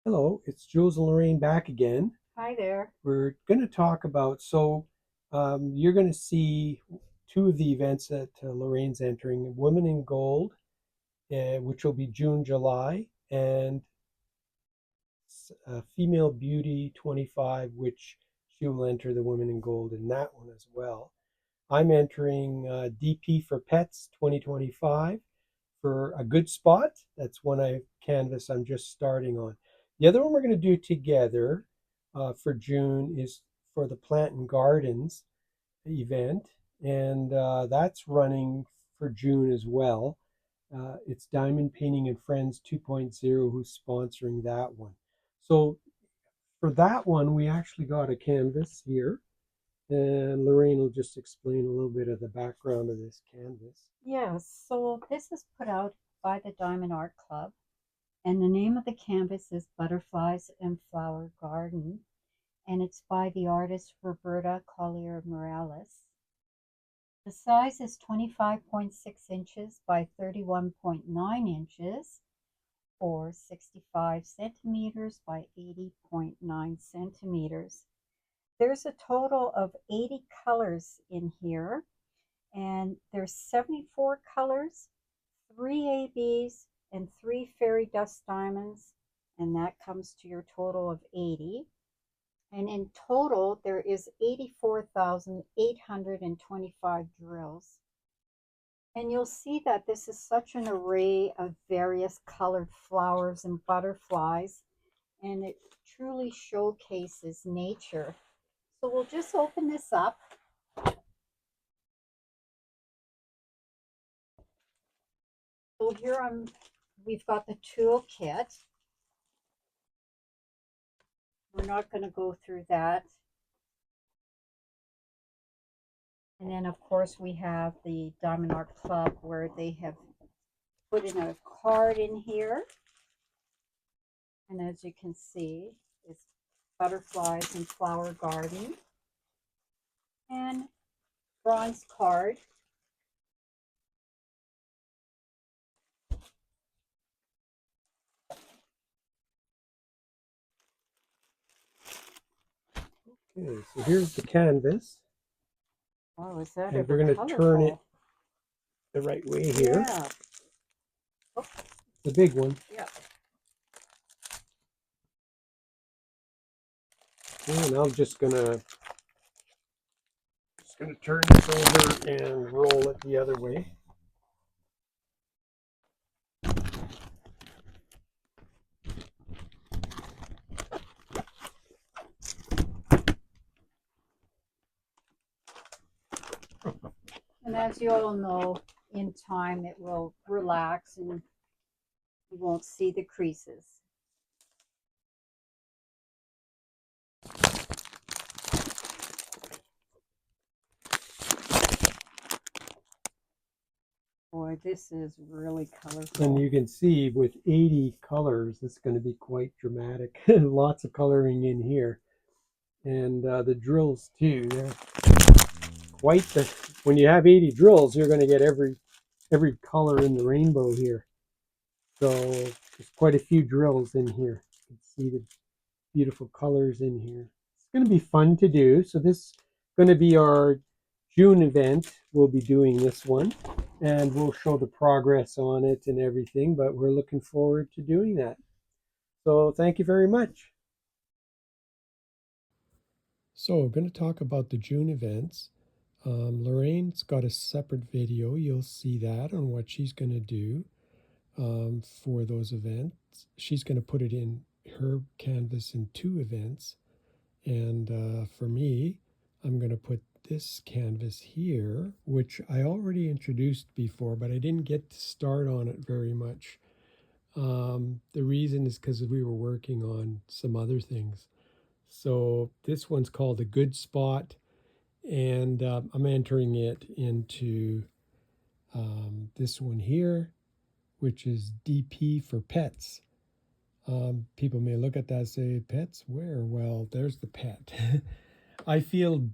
Hello, it's Jules and Lorraine back again. Hi there. We're going to talk about, you're going to see two of the events that Lorraine's entering, Women in Gold, which will be June, July, and Female Beauty 25, which she will enter the Women in Gold in that one as well. I'm entering DP for Pets 2025 for a good spot. That's one canvas I'm just starting on. The other one we're going to do together for June is for the Plant and Gardens event, and that's running for June as well. It's Diamond Painting and Friends 2.0 who's sponsoring that one. So for that one, we actually got a canvas here, and Lorraine will just explain a little bit of the background of this canvas. Yes, so this is put out by the Diamond Art Club, and the name of the canvas is Butterflies and Flower Garden, and it's by the artist Roberta Collier Morales. The size is 25.6 inches by 31.9 inches, or 65 centimeters by 80.9 centimeters. There's a total of 80 colors in here, and there's 74 colors, 3 ABs, and 3 fairy dust diamonds, and that comes to your total of 80. And in total, there is 84,825 drills. And you'll see that this is such an array of various colored flowers and butterflies, and it truly showcases nature. So we'll just open this up. So we've got the toolkit. We're not going to go through that. And then, of course, we have the Diamond Art Club where they have put in a card in here. And as you can see, it's Butterflies and Flower Garden. And bronze card. Okay, so here's the canvas, Oh, is that and ever we're going to turn it colorful? the right way here. Yeah. Oh, The big one. yeah. And I'm just gonna turn this over and roll it the other way. And as you all know, in time it will relax and you won't see the creases. Boy, this is really colorful. And you can see with 80 colors, it's going to be quite dramatic. Lots of coloring in here. And the drills too. They're quite the, when you have 80 drills, you're going to get every color in the rainbow here. So there's quite a few drills in here. You can see the beautiful colors in here. It's going to be fun to do. So this is going to be our June event. We'll be doing this one, and we'll show the progress on it and everything, but we're looking forward to doing that. So thank you very much. So we're going to talk about the June events. Lorraine's got a separate video. You'll see that on what she's going to do for those events. She's going to put it in her canvas in 2 events. And for me, I'm going to put this canvas here, which I already introduced before, but I didn't get to start on it very much. The reason is because we were working on some other things. So this one's called A Good Spot, and I'm entering it into this one here, which is DP for Pets. People may look at that and say, pets where? Well, there's the pet. I feel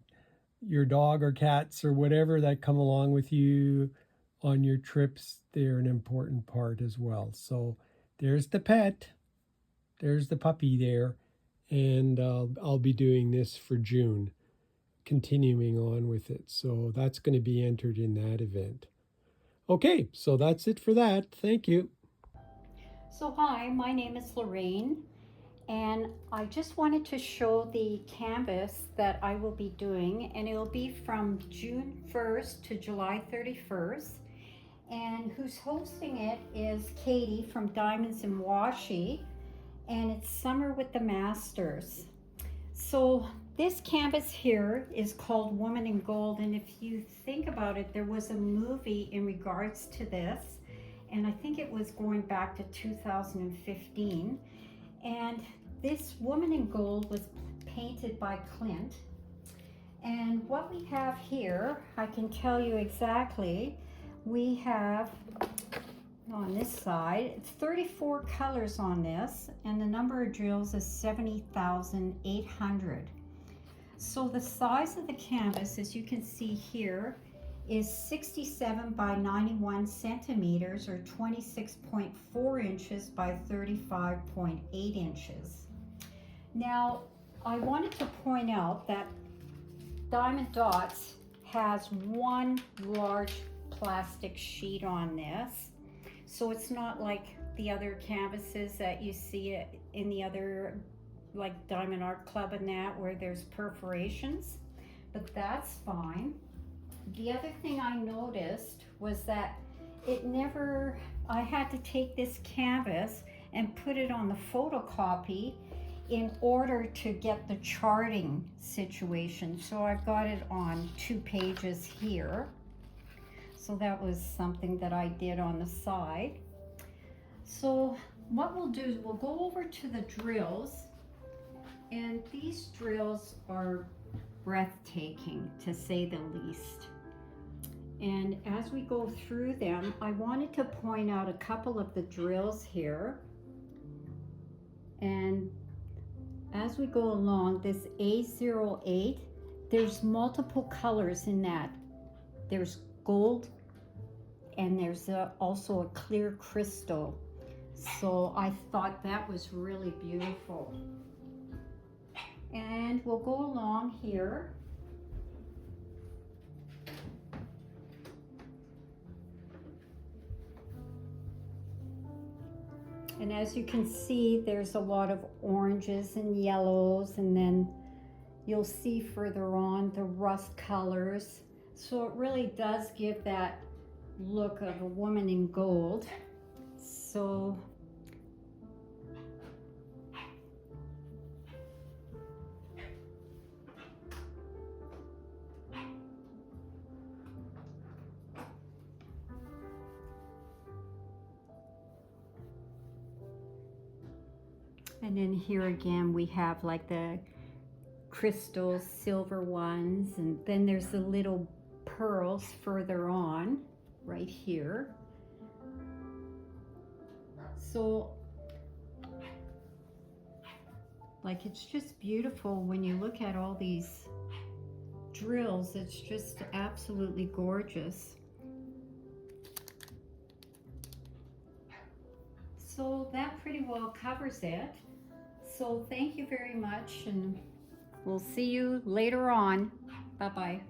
your dog or cats or whatever that come along with you on your trips, they're an important part as well. So there's the pet. There's the puppy there. And I'll be doing this for June, continuing on with it. So that's going to be entered in that event. Okay, so that's it for that. Thank you. So hi, my name is Lorraine, and I just wanted to show the canvas that I will be doing, and it will be from June 1st to July 31st. And who's hosting it is Katie from Diamonds and Washi, and it's Summer with the Masters. So this canvas here is called Woman in Gold, and if you think about it, there was a movie in regards to this, and I think it was going back to 2015. And this Woman in Gold was painted by Clint. And what we have here, I can tell you exactly, we have on this side, it's 34 colors on this, and the number of drills is 70,800. So the size of the canvas, as you can see here, is 67 by 91 centimeters, or 26.4 inches by 35.8 inches. Now, I wanted to point out that Diamond Dots has one large plastic sheet on this. So it's not like the other canvases that you see in the other, like Diamond Art Club and that, where there's perforations, but that's fine. The other thing I noticed was that I had to take this canvas and put it on the photocopy in order to get the charting situation. So I've got it on 2 pages here. So that was something that I did on the side. So what we'll do is we'll go over to the drills, and these drills are breathtaking, to say the least. And as we go through them, I wanted to point out a couple of the drills here. And as we go along, this A08, there's multiple colors in that. There's gold, and there's also a clear crystal. So I thought that was really beautiful. And we'll go along here. And as you can see, there's a lot of oranges and yellows, and then you'll see further on the rust colors. So it really does give that look of a woman in gold. So and then here again we have like the crystal silver ones, and then there's the little pearls further on right here. So like, it's just beautiful when you look at all these drills. It's just absolutely gorgeous. So that pretty well covers it. So thank you very much, and we'll see you later on. Bye-bye.